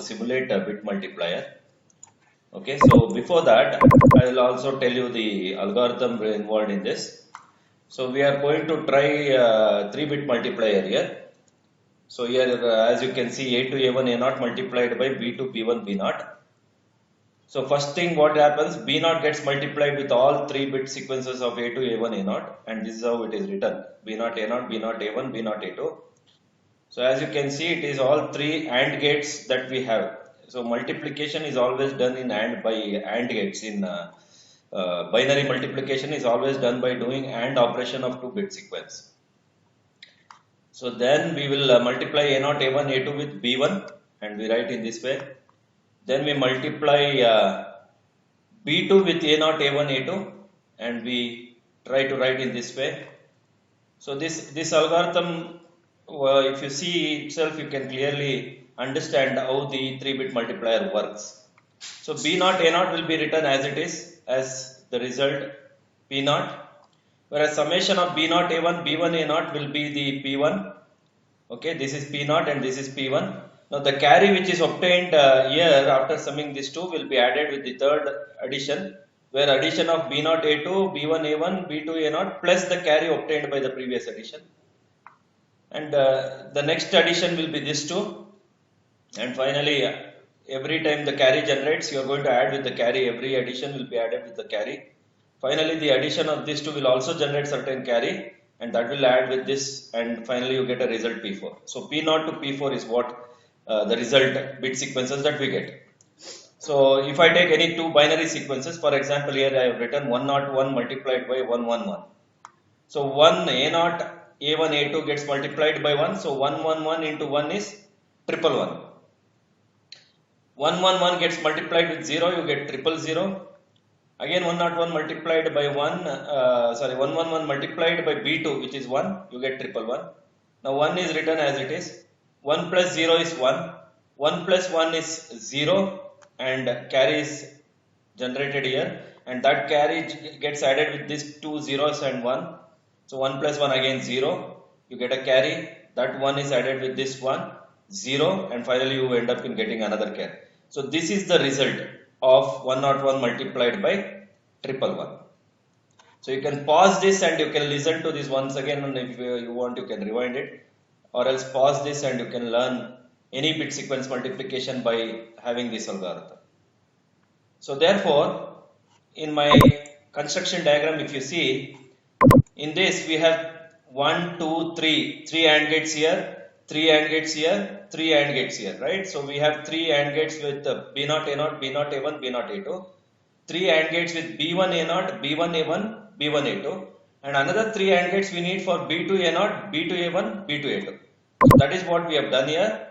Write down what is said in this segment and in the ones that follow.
simulate a bit multiplier. Okay, so before that, I will also tell you the algorithm involved in this. So we are going to try 3-bit multiplier here. So here, as you can see, A to A1 A0 multiplied by B to B1 B0. So first thing what happens, B0 gets multiplied with all 3-bit sequences of A to A1 A0, and this is how it is written: B0 A0, B0 A1, B0 A2. So as you can see, it is all 3 AND gates that we have. So multiplication is always done in AND by AND gates. In binary multiplication is always done by doing AND operation of 2-bit sequence. So then we will multiply A0, A1, A2 with B1, and we write in this way. Then we multiply B2 with A0, A1, A2, and we try to write in this way. So this algorithm, if you see itself, you can clearly understand how the 3-bit multiplier works. So B0 A0 will be written as it is, as the result P0, whereas summation of B0 A1 B1 A0 will be the P1. Okay, this is P0 and this is P1. Now the carry which is obtained here after summing these two will be added with the third addition, where addition of B0 A2, B1 A1, B2 A0 plus the carry obtained by the previous addition. And the next addition will be this two. And finally, every time the carry generates, you are going to add with the carry. Every addition will be added with the carry. Finally, the addition of these two will also generate certain carry, and that will add with this, and finally you get a result P4. So P0 to P4 is what the result bit sequences that we get. So if I take any two binary sequences, for example, here I have written 101 multiplied by 111. So 1 A0, A1, A2 gets multiplied by 1. So 111 into 1 is 111. 111 gets multiplied with 0, you get 000. Again 101 multiplied by 111 multiplied by B2, which is 1, you get 111. Now 1 is written as it is. 1 plus 0 is 1. 1 plus 1 is 0, and carry is generated here, and that carry gets added with these two zeros and 1. So 1 plus 1 again 0, you get a carry. That 1 is added with this 1, 0, and finally you end up in getting another carry. So this is the result of 101 multiplied by 111. So you can pause this and you can listen to this once again, and if you want you can rewind it, or else pause this and you can learn any bit sequence multiplication by having this algorithm. So therefore, in my construction diagram, if you see, in this we have 1, 2, 3 AND gates here, 3 AND gates here, 3 AND gates here, right? So we have 3 AND gates with B0 A0, B0 A1, B0 A2, 3 AND gates with B1 A0, B1 A1, B1 A2, and another 3 AND gates we need for B2 A0, B2 A1, B2 A2. So that is what we have done here.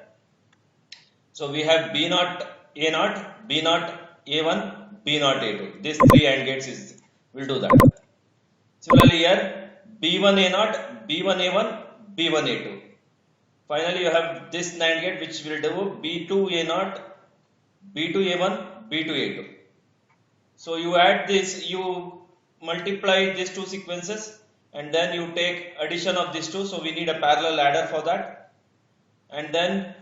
So we have B0 A0, B0 A1, B0 A2. These 3 AND gates will do that. Similarly here, B1 A0, B1 A1, B1 A2. Finally, you have this NAND gate which will do B2 A0, B2 A1, B2 A2. So you add this, you multiply these two sequences, and then you take addition of these two. So we need a parallel adder for that, and then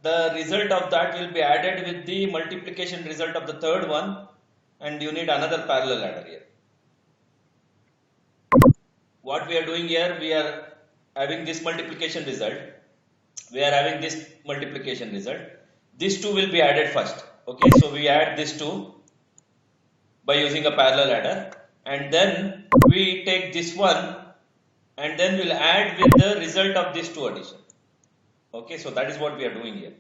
the result of that will be added with the multiplication result of the third one, and you need another parallel adder here. What we are doing here, we are having this multiplication result, we are having this multiplication result. These two will be added first. Okay, so we add these two by using a parallel adder, and then we take this one and then we'll add with the result of these two addition. Okay, so that is what we are doing here.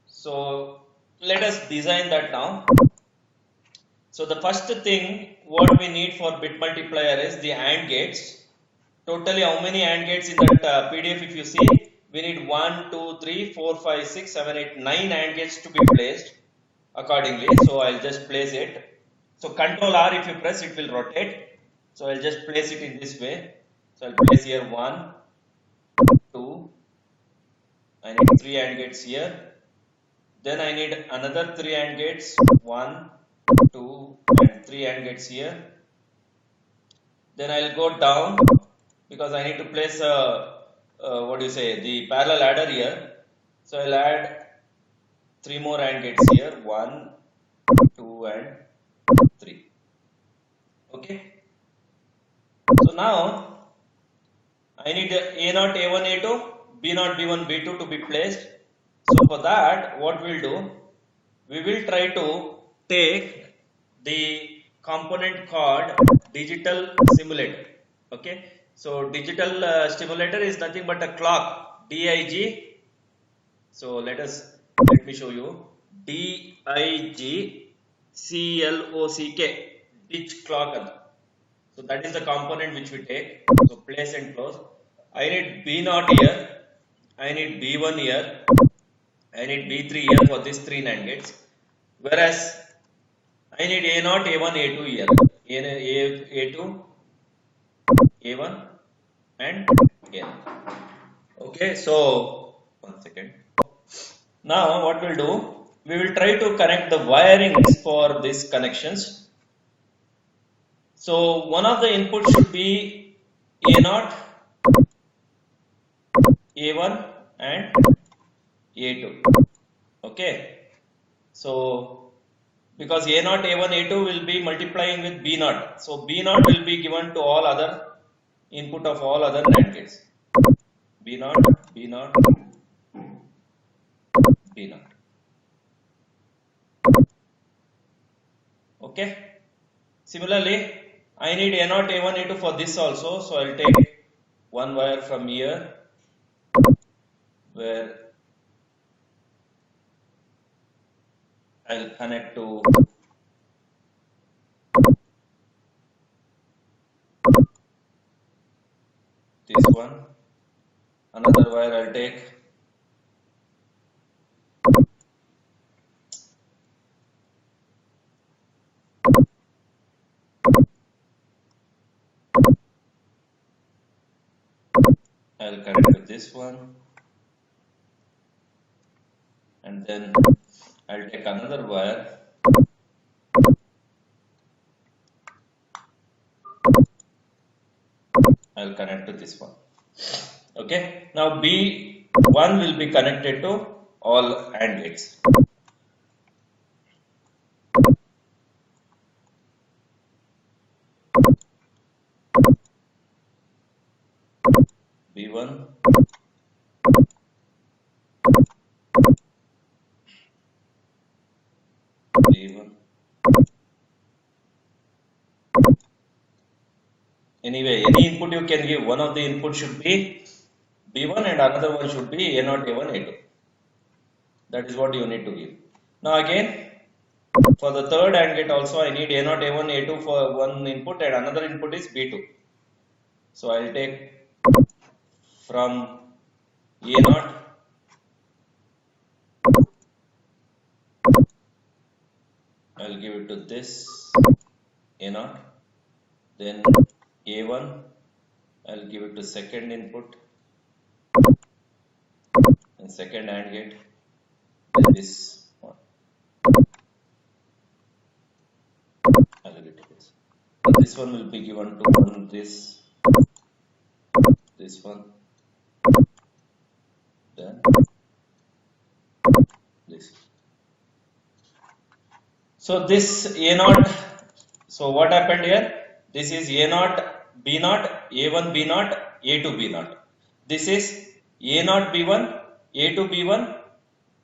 So let us design that now. So the first thing what we need for bit multiplier is the AND gates. Totally how many AND gates in that PDF, if you see, we need 1, 2, 3, 4, 5, 6, 7, 8, 9 AND gates to be placed accordingly. So I'll just place it. So Control R, if you press, it will rotate. So I'll just place it in this way. So I'll place here 1, 2, I need 3 AND gates here. Then I need another 3 AND gates, 1, 2, and 3 AND gates here. Then I'll go down because I need to place the parallel adder here. So I'll add three more AND gates here, 1, 2 and 3. Okay. So now I need A0, A1, A2, B0, B1, B2 to be placed. So for that, what we'll do, we will try to take the component called digital simulator. Okay. So digital stimulator is nothing but a clock, DIG. So let me show you, DIGCLOCK, ditch clock. So that is the component which we take. So place and close. I need B0 here. I need B1 here. I need B3 here for these three NAND gates. Whereas I need A0, A1, A2 here. A2, A1 and A. Okay, so 1 second. Now what we'll do, we will try to connect the wirings for these connections. So one of the inputs should be A0, A1 and A2. Okay. So because A0, A1, A2 will be multiplying with B0. So B0 will be given to all other input of all other NAND gates. B0, B0, B0. Okay. Similarly, I need A0, A1, A2 for this also. So I'll take one wire from here where I'll connect to this one. Another wire I'll take. I'll connect with this one. And then I'll take another wire. I'll connect to this one. Okay. Now B1 will be connected to all AND gates. B1, B1. Anyway, any input you can give. One of the input should be B1 and another one should be A0, A1, A2. That is what you need to give. Now again, for the third AND gate also I need A0, A1, A2 for one input and another input is B2. So I'll take from A0, I'll give it to this A0, then A1, I'll give it to second input and second AND gate, then this one, I'll give it to this. And this one will be given to one, this one, then this. So this A0, so what happened here? This is A0, B0, A1, B0, A2, B0. This is A0, B1, A2, B1,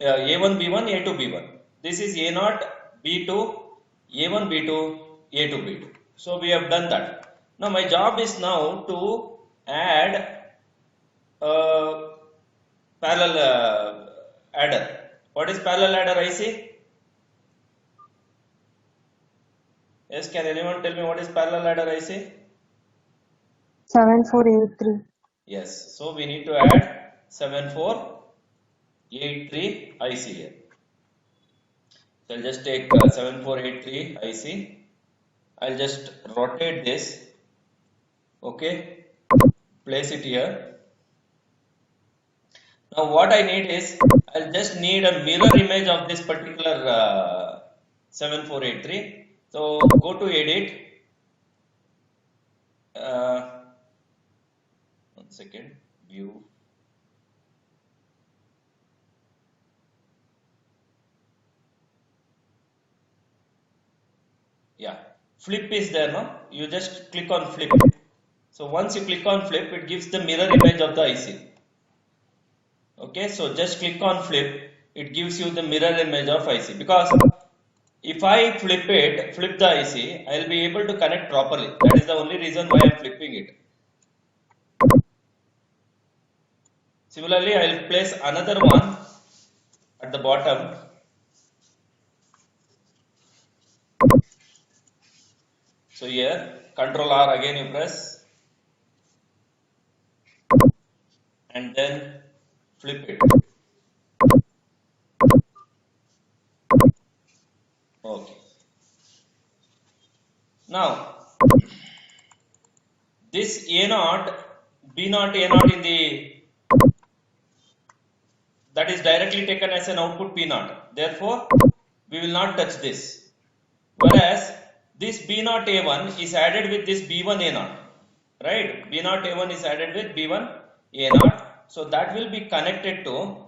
A1, B1, A2, B1. This is A0, B2, A1, B2, A2, B2. So we have done that. Now my job is now to add parallel adder. What is parallel adder, I see? Yes, can anyone tell me what is parallel adder, I see? 7483. Yes, so we need to add 7483 IC here. So I'll just take 7483 IC. I'll just rotate this. Okay, place it here. Now what I need is, I'll just need a mirror image of this particular 7483. So go to edit. 1 second, view. Yeah, flip is there, no? You just click on flip. So once you click on flip, it gives the mirror image of the IC. Okay, so just click on flip, it gives you the mirror image of IC. Because if I flip the IC, I'll be able to connect properly. That is the only reason why I'm flipping it. Similarly, I'll place another one at the bottom. So here, Control R again you press and then flip it. Okay. Now, this A0, B0, A0 in the that is directly taken as an output P0. Therefore, we will not touch this. Whereas this B0 A1 is added with this B1 A0. Right? B0 A1 is added with B1 A0. So that will be connected to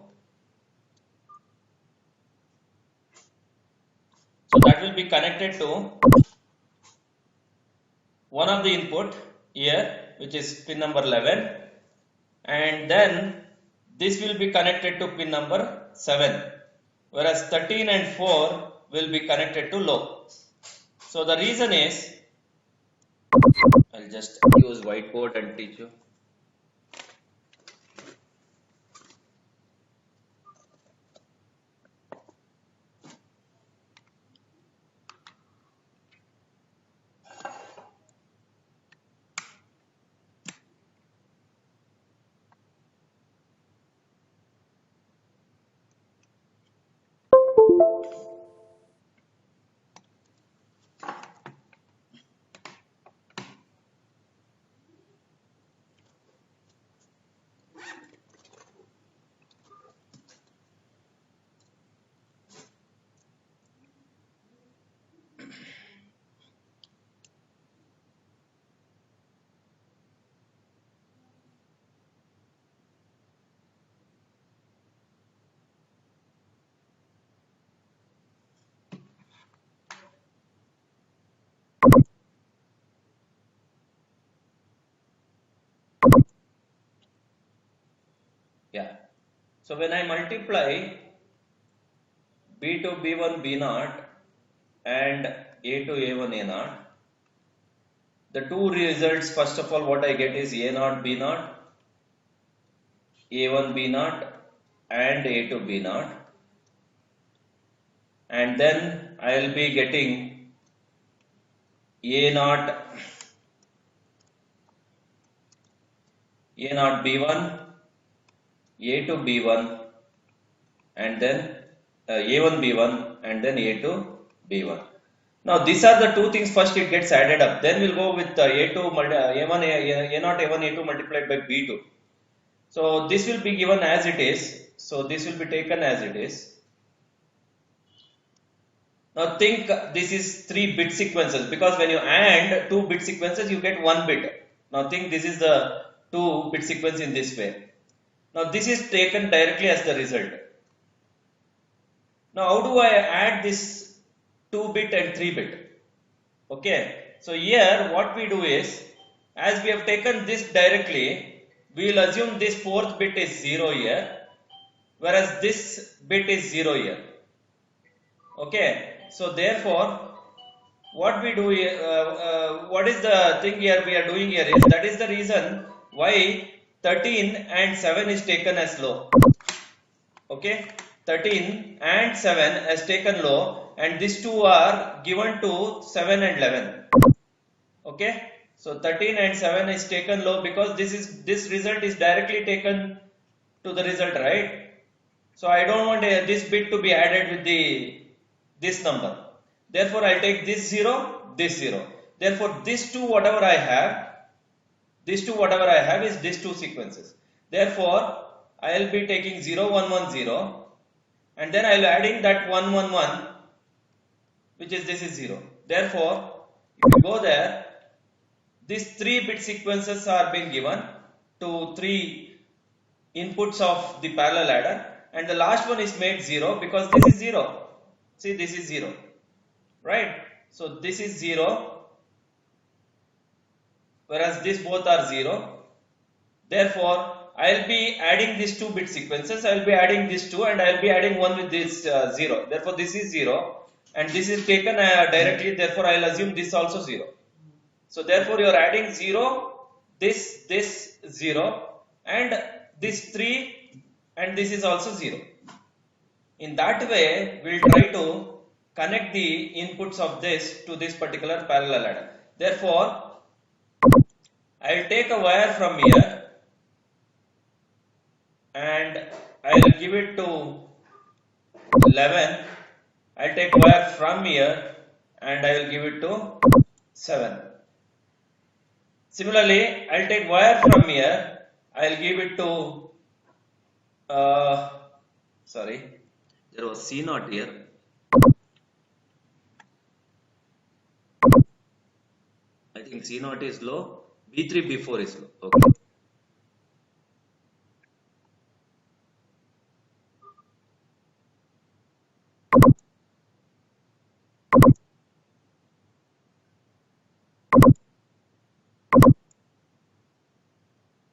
one of the input here, which is pin number 11, and then this will be connected to pin number 7, whereas 13 and 4 will be connected to low. So the reason is, I'll just use whiteboard and teach you. Yeah. So when I multiply B to B1 B0 and A to A1 A0, the two results, first of all, what I get is A0 B0, A1 B0 and A2 B0, and then I'll be getting A0 B1, A2 B1, and then A1 B1 and then A2 B1. Now these are the two things. First it gets added up, then we'll go with A2 A1 A0 A1 A2 multiplied by B2. So this will be given as it is. So this will be taken as it is. Now think this is 3 bit sequences, because when you add 2 bit sequences you get 1 bit. Now think this is the 2 bit sequence in this way. Now this is taken directly as the result. Now how do I add this 2 bit and 3 bit? Okay, so here what we do is, as we have taken this directly, we will assume this 4th bit is 0 here, whereas this bit is 0 here. Okay, so therefore what we do here, what is the thing here we are doing here is, that is the reason why 13 and 7 is taken as low. Okay, 13 and 7 as taken low, and these two are given to 7 and 11. Okay, so 13 and 7 is taken low because this result is directly taken to the result, right? So I don't want this bit to be added with this number. Therefore, I'll take this 0, this 0. Therefore, these two whatever I have is these two sequences. Therefore, I'll be taking 0, 1, 1, 0, and then I'll adding that 1, 1, 1, which is this is 0. Therefore, if you go there, these 3 bit sequences are being given to 3 inputs of the parallel adder, and the last one is made 0 because this is 0. See, this is 0, right? So this is 0, whereas this both are 0. Therefore, I'll be adding these 2 bit sequences. I'll be adding these 2 and I'll be adding 1 with this 0. Therefore, this is 0 and this is taken directly. Therefore, I'll assume this also 0. So therefore, you are adding 0, this 0 and this 3 and this is also 0. In that way, we'll try to connect the inputs of this to this particular parallel ladder. Therefore, I'll take a wire from here and I'll give it to 11. I'll take wire from here and I will give it to 7. Similarly, I'll take wire from here. I'll give it to sorry, there was C naught here. I think C naught is low. B3, B4 is low. Okay.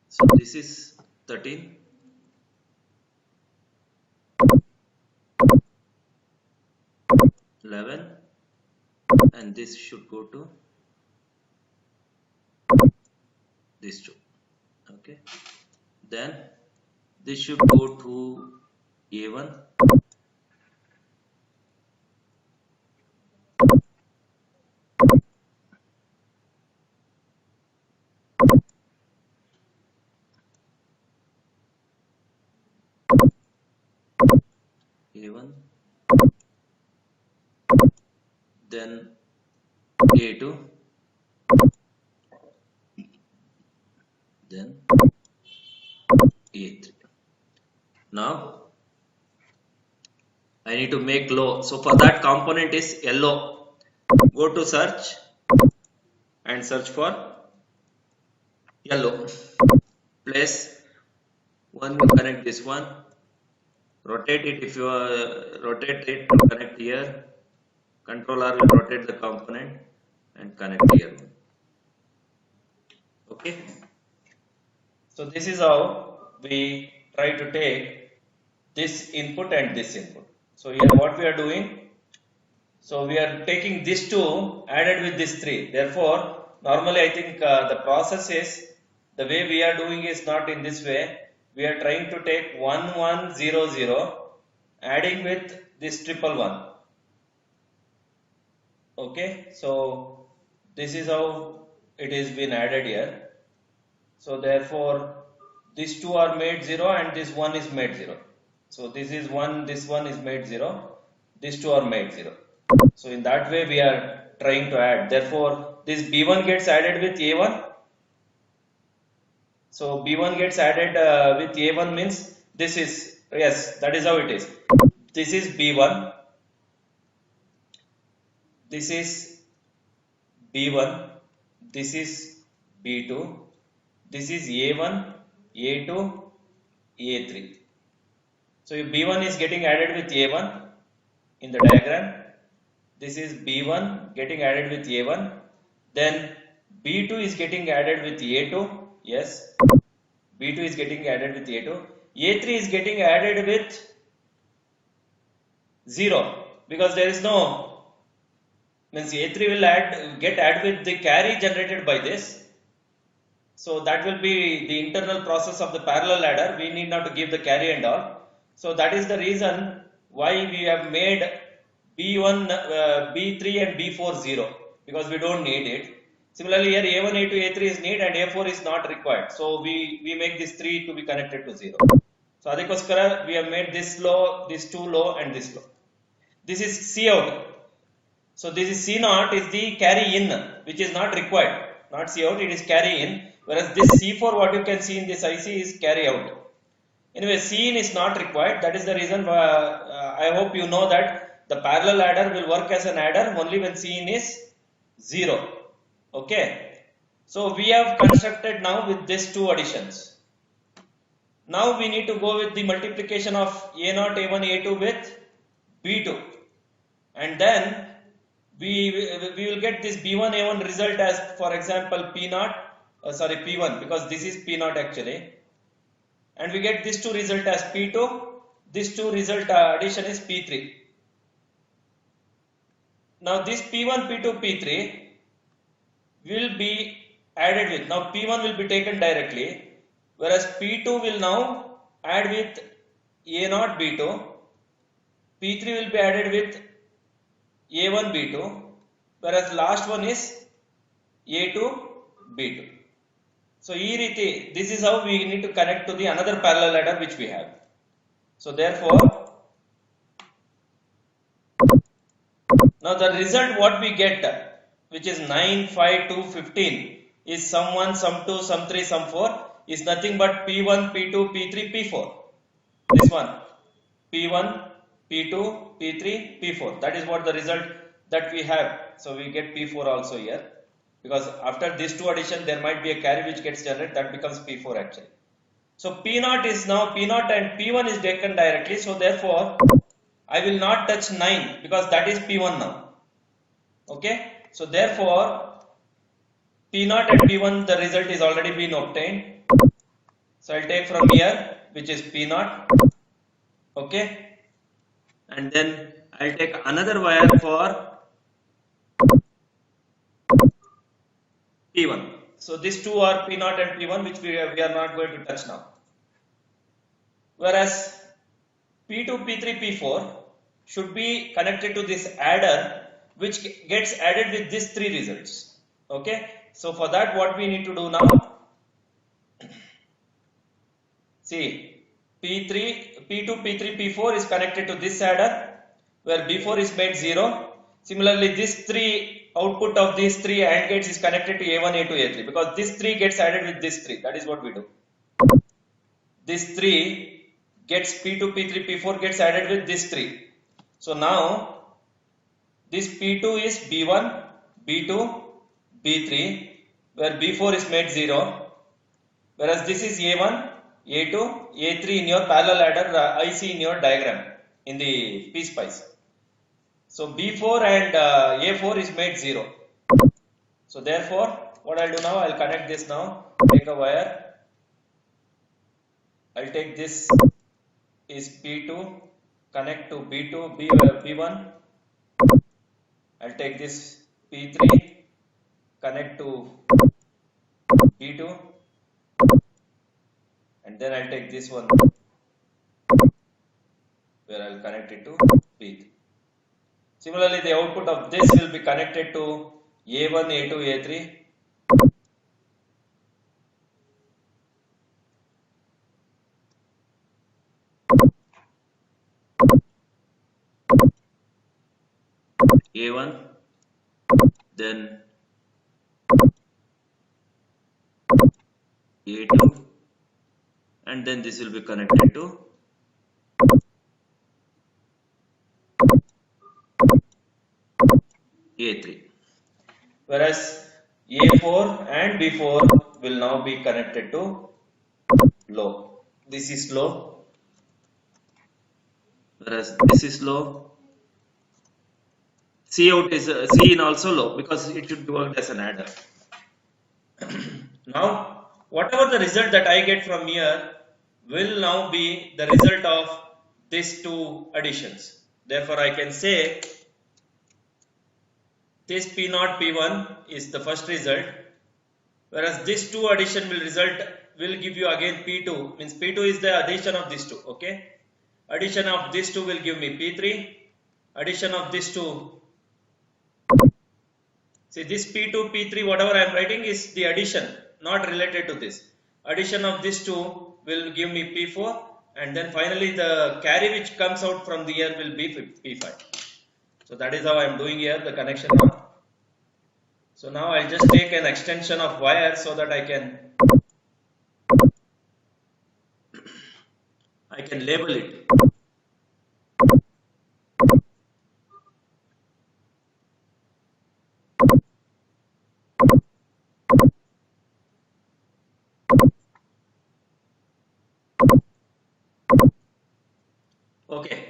So this is 13. And this should go to these two. Okay. Then this should go to A1. A1, then A2, then A3. Now I need to make low. So for that component is yellow. Go to search and search for yellow. Place one, you connect this one. Rotate it if you rotate it to connect here. Controller will rotate the component and connect here. Okay. So this is how we try to take this input and this input. So here what we are doing, so we are taking this 2 added with this 3. Therefore, normally I think the process is, the way we are doing is not in this way. We are trying to take 1 1 0 0 adding with this 1 1 1. Okay, so this is how it is been added here. So therefore, these 2 are made 0 and this 1 is made 0. So this is 1, this 1 is made 0, these 2 are made 0. So in that way we are trying to add. Therefore, this B1 gets added with A1. So B1 gets added with A1 means this is, yes, that is how it is. This is B1. This is B1. This is B2. This is A1, A2, A3. So if B1 is getting added with A1 in the diagram, this is B1 getting added with A1, then B2 is getting added with A2, yes, B2 is getting added with A2, A3 is getting added with 0 because there is no, means A3 will get added with the carry generated by this. So that will be the internal process of the parallel ladder. We need not to give the carry and all. So that is the reason why we have made B1, B3 and B4 0 because we don't need it. Similarly here A1, A2, A3 is need and A4 is not required. So we make this 3 to be connected to 0. So adikoskara we have made this low, this 2 low and this low. This is C out. So this is C naught is the carry in which is not required. Not C out, it is carry in. Whereas this C4 what you can see in this IC is carry out. Anyway, C in is not required. That is the reason I hope you know that the parallel adder will work as an adder only when C in is 0. Okay. So we have constructed now with these 2 additions. Now we need to go with the multiplication of A0, A1, A2 with B2. And then we will get this B1 A1 result as, for example, P naught, P1, because this is P naught actually, and we get this two result as P2. This two result addition is P3. Now this P1, P2, P3 will be added with, now P1 will be taken directly, whereas P2 will now add with A0 B2, P3 will be added with A1 B2, whereas last one is A2 B2. So this is how we need to connect to the another parallel ladder which we have. So therefore, now the result what we get, which is 9, 5, 2, 15, is sum 1, sum 2, sum 3, sum 4, is nothing but P1, P2, P3, P4. This one, P1, P2, P3, P4. That is what the result that we have. So we get P4 also here, because after these two addition there might be a carry which gets generated, that becomes P4 actually. So P0 is now P0 and P1 is taken directly. So therefore, I will not touch 9 because that is P1 now. Okay. So therefore, P0 and P1 the result is already been obtained. So I'll take from here, which is P0. Okay. And then I'll take another wire for P1. So these two are P0 and P1, which we are not going to touch now. Whereas P2, P3, P4 should be connected to this adder, which gets added with these three results. Okay. So for that, what we need to do now, see, P3, P2, P3, P4 is connected to this adder, where B4 is made 0. Similarly, this three output of these three AND gates is connected to A1, A2, A3, because this 3 gets added with this 3. That is what we do. This 3 gets P2, P3, P4 gets added with this 3. So now this P2 is B1, B2, B3, where B4 is made 0, whereas this is A1, A2, A3 in your parallel ladder IC in your diagram in the PSpice. So B4 and A4 is made 0. So therefore, what I'll do now, I'll connect this now, take a wire, I'll take this is P2, connect to B2, P1, I'll take this P3, connect to P2, and then I'll take this one where I'll connect it to P3. Similarly, the output of this will be connected to A1, A2, A3. A1, then A2, and then this will be connected to A3. Whereas A4 and B4 will now be connected to low. This is low, whereas this is low. C out is C in also low because it should work as an adder. Now, whatever the result that I get from here will now be the result of these two additions. Therefore, I can say this P0 P1 is the first result, whereas this two addition will give you again P2, means P2 is the addition of these two. Okay, addition of these two will give me P3, addition of these two. See, this P2, P3, whatever I am writing is the addition, not related to this. Addition of these two will give me P4, and then finally the carry which comes out from the here will be P5. So that is how I am doing here the connection now. So now I'll just take an extension of wire so that I can label it. Okay.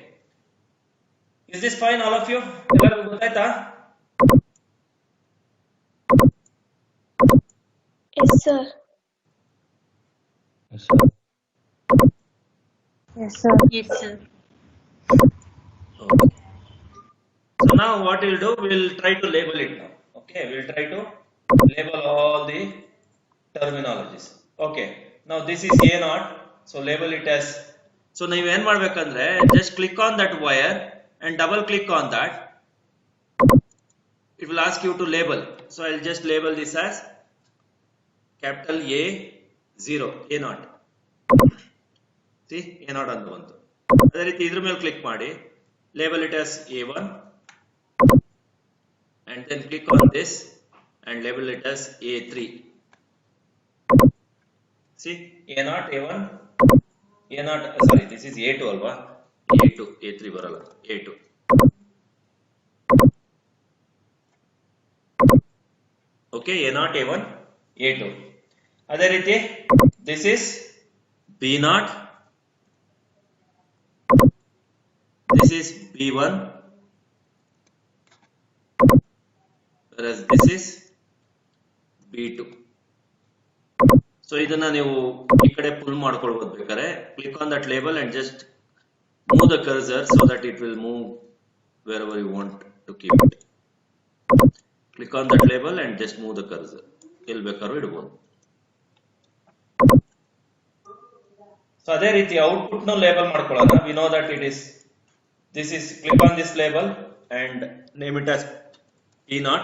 Is this fine, all of you? Yes, sir. Yes, sir. Yes, sir. Yes, sir. Okay. So now what we'll do, we'll try to label it now. Okay, we'll try to label all the terminologies. Okay, now this is A naught, so label it as. So ನೀವು ಏನು ಮಾಡಬೇಕಂದ್ರೆ just click on that wire and double click on that. It will ask you to label. So I'll just label this as capital A0, A naught. See, A naught ಅಂತ ಬಂತು. ಅದೇ ರೀತಿ ಇದ್ರ ಮೇಲೆ click ಮಾಡಿ, label it as A1 and then click on this and label it as A3. See, A0, A1, A0, sorry, this is A2 alva, A2, A3 ಬರಲ್ಲ, A2. Okay, A0, A1, A2. ಅದೇ ರೀತಿ, this is B0, this is B1, whereas this is B2. So ಇದನ್ನ ನೀವು ಈ ಕಡೆ pull ಮಾಡ್ಕೊಳ್ಬಹುದು ಬೇಕಾದ್ರೆ, click on that label and just move the cursor so that it will move wherever you want to keep it. Click on that label and just move the cursor. ಎಲ್ಲಿ ಬೇಕಾದ್ರೂ ಇಡಬಹುದು. So ಅದೇ ರೀತಿ output ನ label ಮಾಡ್ಕೊಳ್ಳೋಣ. We know that it is, this is, click on this label and name it as P0.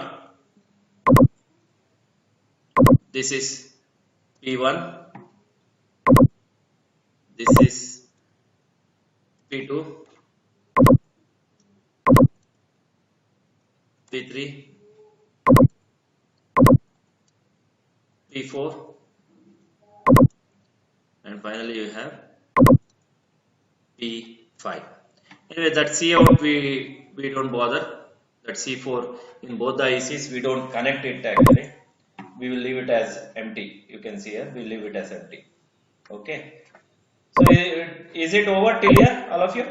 This is P1. This is P2, P3, P4, and finally you have P5. Anyway, that C out we don't bother. That C4 in both the ICs we don't connect it actually. We will leave it as empty. You can see here, we leave it as empty. Okay. So is it over till here, all of you?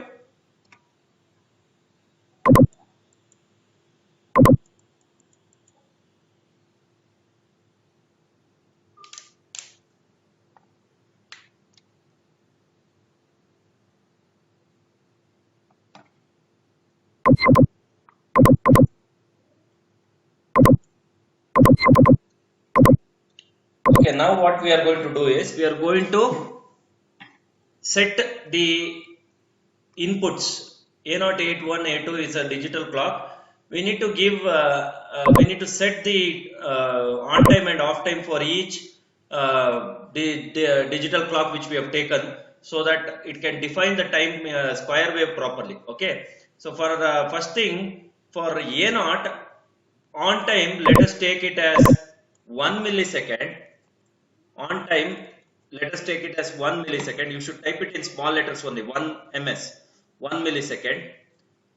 Okay, now what we are going to do is we are going to set the inputs. A0, A1, A2 is a digital clock. We need to give, we need to set the on time and off time for each the digital clock which we have taken, so that it can define the time square wave properly. Okay, so for first thing, for A0 on time, let us take it as 1 millisecond. On time, let us take it as 1 millisecond. You should type it in small letters only, 1 ms, 1 millisecond,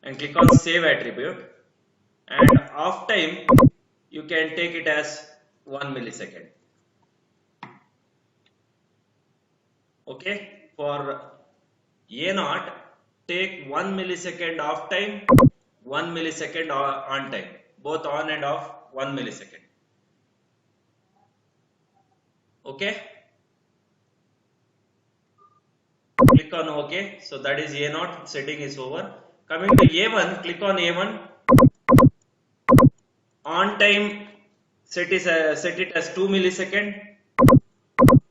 and click on save attribute. And off time, you can take it as 1 millisecond. Okay, for A0, take 1 millisecond off time, 1 millisecond on time, both on and off 1 millisecond. Okay, click on OK. So that is A0, setting is over. Coming to A1, click on A1. On time, set it as 2 millisecond,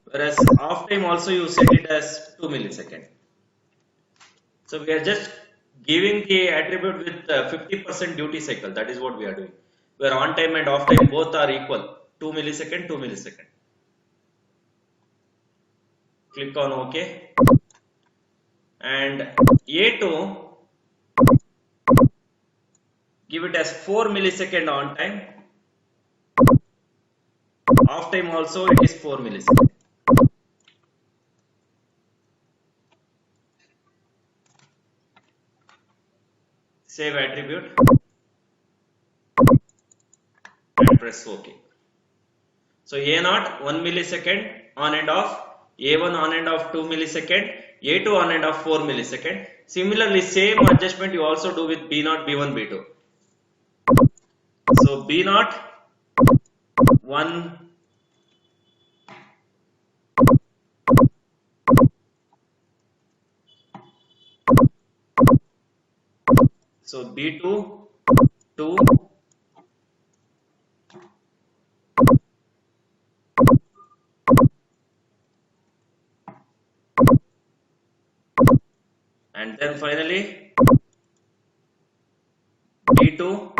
whereas off time also you set it as 2 millisecond. So we are just giving the attribute with 50% duty cycle. That is what we are doing. Where on time and off time both are equal, 2 millisecond, 2 millisecond. Click on OK. And A2, give it as 4 millisecond on time. Off time also it is 4 millisecond. Save attribute and press OK. So A0 1 millisecond on and off, A1 on and off 2 millisecond, A2 on and off 4 millisecond. Similarly, same adjustment you also do with B0, B1, B2. So B0 1 So B2, 2, and then finally B2,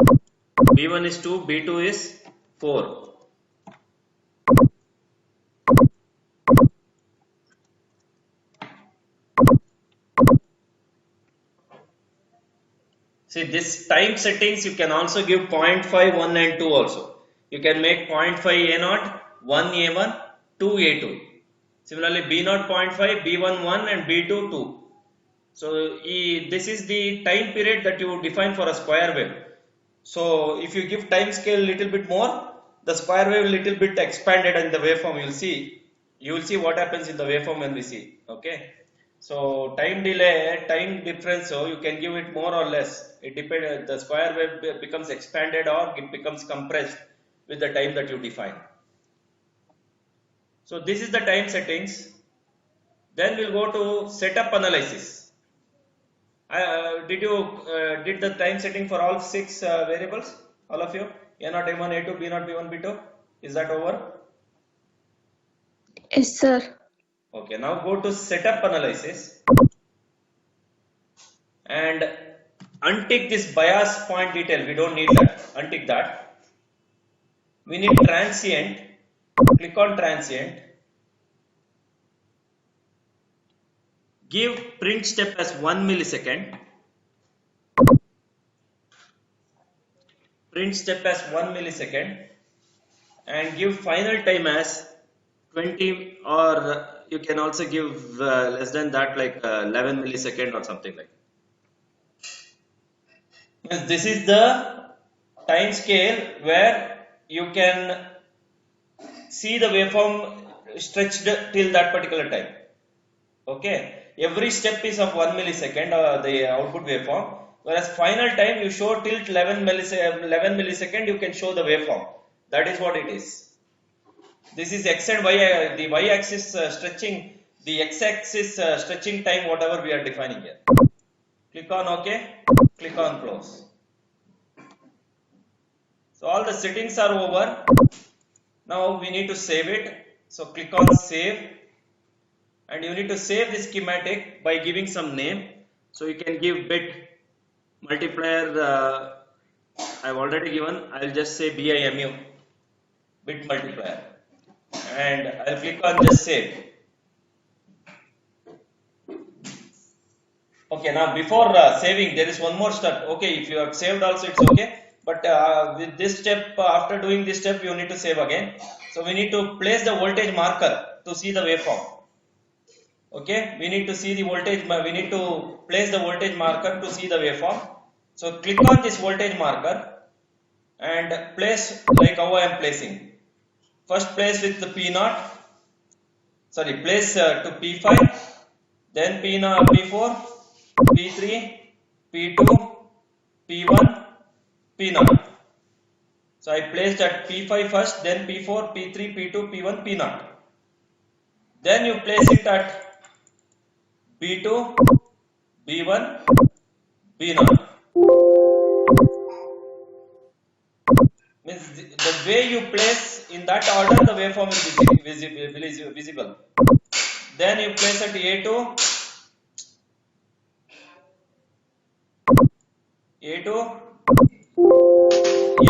B1 is 2, B2 is 4. See, this time settings you can also give 0.5, 1 and 2 also. You can make 0.5 A0, 1 A1, 2 A2. Similarly, B0 0.5, B1 1 and B2 2. So this is the time period that you define for a square wave. So if you give time scale little bit more, the square wave little bit expanded in the waveform. You will see what happens in the waveform when we see. Okay. So time delay, time difference. So you can give it more or less. It depends. The square wave becomes expanded or it becomes compressed with the time that you define. So this is the time settings. Then we'll go to setup analysis. Did the time setting for all 6 variables? All of you? A0, A1, A2, B0, B1, B2. Is that over? Yes, sir. Okay. Now go to setup analysis and untick this bias point detail. We don't need that. Untick that. We need transient. Click on transient. Give print step as 1 millisecond. Print step as 1 millisecond and give final time as 20, or you can also give less than that, like 11 millisecond or something like that. This is the time scale where you can see the waveform stretched till that particular time. Okay, every step is of 1 millisecond the output waveform, whereas final time you show till 11 millisecond you can show the waveform. That is what it is. This is x and y, the y axis stretching, the x axis stretching time, whatever we are defining here. Click on OK, click on close. So all the settings are over. Now we need to save it. So click on save, and you need to save this schematic by giving some name. So you can give bit multiplier. I've already given. I'll just say BIMU, bit multiplier, and I'll click on just save. Okay, now before saving, there is one more step. Okay, if you have saved also, it's okay. But with this step, after doing this step, you need to save again. So we need to place the voltage marker to see the waveform. Okay, we need to see the voltage. We need to place the voltage marker to see the waveform. So click on this voltage marker and place like how I am placing. First place with the P0. Sorry, place to P5. Then P0, P4. P3, P2, P1, P0. So I placed at P5 first, then P4, P3, P2, P1, P0. Then you place it at B2, B1, B0. Means the way you place in that order, the waveform is visible. Then you place at A2, A2,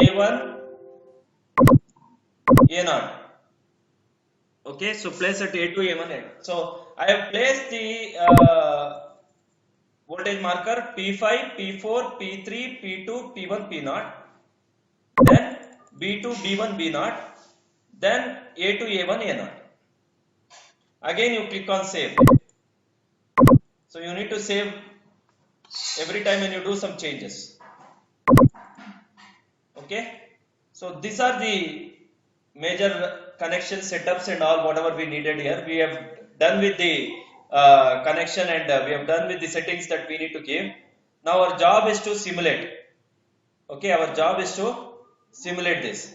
A1, A0. Okay, so place at A2, A1, A2. So I have placed the voltage marker P5, P4, P3, P2, P1, P0. Then B2, B1, B0. Then A2, A1, A0. Again you click on save. So you need to save every time when you do some changes. Okay, so these are the major connection setups and all whatever we needed here. We have done with the connection, and we have done with the settings that we need to give. Now our job is to simulate. Okay, our job is to simulate this.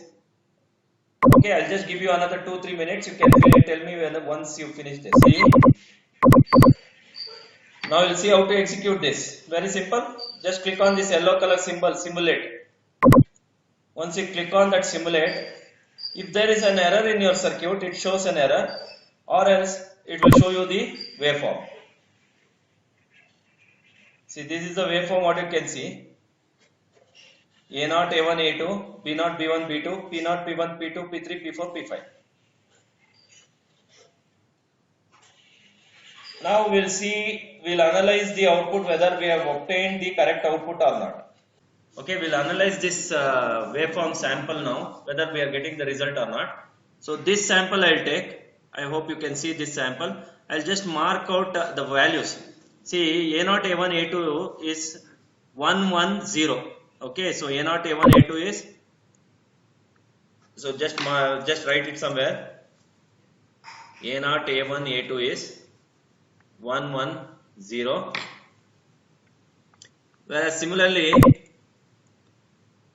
Okay, I'll just give you another 2-3 minutes. You can tell me when once you finish this. See, now you'll see how to execute this. Very simple. just click on this yellow color symbol, simulate. Once you click on that simulate, if there is an error in your circuit, it shows an error, or else it will show you the waveform. See, this is the waveform what you can see. A0, A1, A2, B0, B1, B2, P0, P1, P2, P3, P4, P5. Now we'll analyze the output whether we have obtained the correct output or not. Okay, we'll analyze this waveform sample now, whether we are getting the result or not. So this sample I'll take. I hope you can see this sample. I'll just mark out the values. See, A0, A1, A2 is 1, 1, 0. Okay, so A0, A1, A2 is, so just write it somewhere. A0, A1, A2 is 1, 1, 0. Whereas similarly,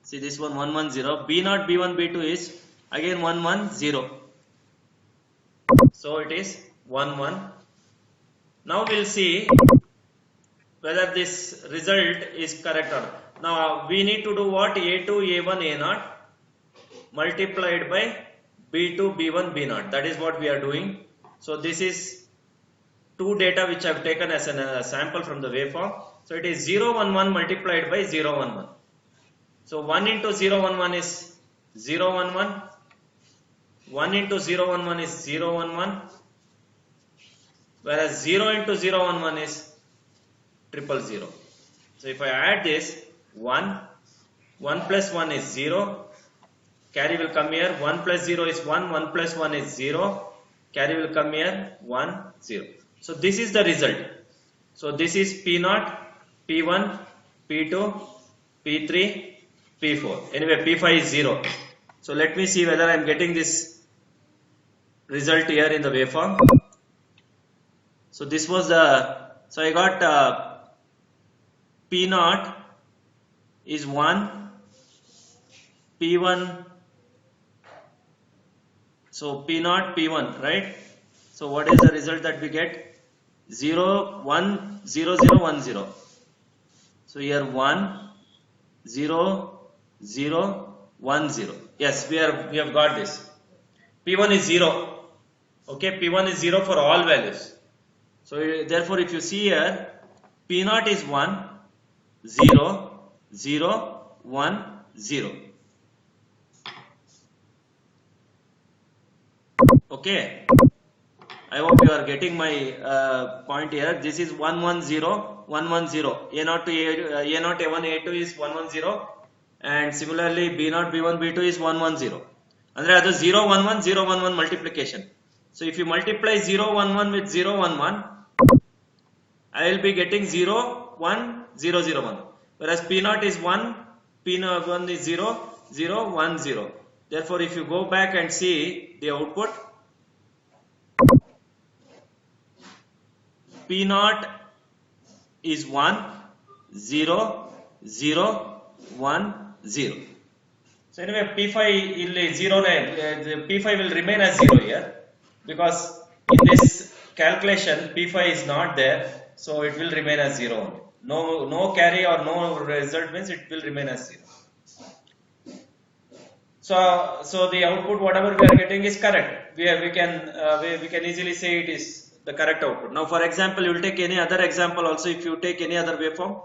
see this one 1, 1, 0. B0, B1, B2 is again 1, 1, 0. So it is 1, 1. Now we'll see whether this result is correct or not. Now we need to do what? A2, A1, A0 multiplied by B2, B1, B0. That is what we are doing. So this is two data which I have taken as a sample from the waveform. So it is 0, 1, 1 multiplied by 0, 1, 1. So 1 into 0, 1, 1 is 0, 1, 1. 1 into 0, 1, 1 is 0, 1, 1. Whereas 0 into 0, 1, 1 is 0, 0. So if I add this, 1, 1 plus 1 is 0. Carry will come here. 1 plus 0 is 1. 1 plus 1 is 0. Carry will come here. 1, 0. So this is the result. So this is P0, P1, P2, P3, P4. Anyway, P5 is 0. So let me see whether I am getting this result here in the waveform. So this was so I got P0 is 1, P1, so P0, P1, right? So what is the result that we get? 0, 1, 0, 0, 1, 0. So here 1, 0, 0, 1, 0. Yes, we have got this. P1 is 0. Okay, P1 is 0 for all values. So therefore, if you see here, P0 is 1, 0, 0, 1, 0. Okay. I hope you are getting my point here. This is 1, 1, 0, 1, 1, 0. A0 to A0, A1, A2 is 1, 1, 0. And similarly, B0, B1, B2 is 1, 1, 0. And there are the 0, 1, 1, 0, 1, 1 multiplication. So if you multiply 0, 1, 1 with 0, 1, 1, I will be getting 0, 1, 0, 0, 1. Whereas P0 is 1, P1 is 0, 0, 1, 0. Therefore, if you go back and see the output, P0 is 1, 0, 0, 1, 0. So anyway, P5 is 0, P5 will remain as 0 here, because in this calculation P5 is not there, so it will remain as 0 only. No carry or no result means it will remain as 0. So the output whatever we are getting is correct. We can easily say it is the correct output. Now for example, you will take any other example also. If you take any other waveform,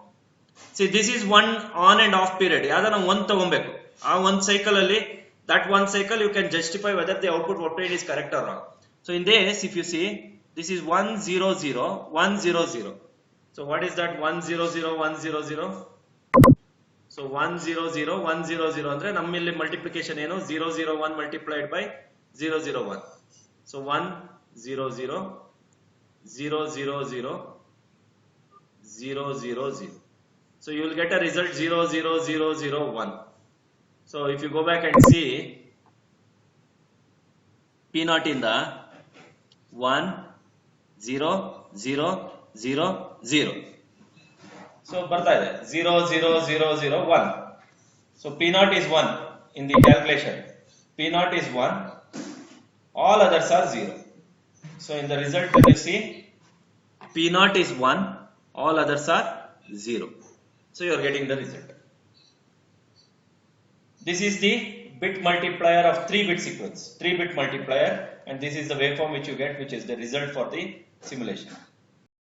see this is one on and off period. Yadana one ತಗೊಬೇಕು. ಆ one cycle ಅಲ್ಲಿ, that one cycle you can justify whether the output obtained is correct or wrong. So in this, if you see, this is 1, 0, 0, 1, 0, 0. So what is that 1, 0, 0, 1, 0, 0? So 1, 0, 0, 1, 0, 0 ಅಂದ್ರೆ ನಮ್ಮಲ್ಲಿ multiplication ಏನು? 0, 0, 1 multiplied by 0, 0, 1. So 1, 0, 0, 0, 0, 0, 0, 0, 0. So you will get a result 0, 0, 0, 0, 1. So if you go back and see, P0 in the 1, 0, 0, 0, 0. So ಬರ್ತಾ ಇದೆ 0, 0, 0, 0, 1. So P0 is 1 in the calculation. P0 is 1. All others are 0. So in the result when you see, P0 is 1. All others are 0. So you are getting the result. This is the bit multiplier of 3-bit sequence, 3-bit multiplier, and this is the waveform which you get, which is the result for the simulation.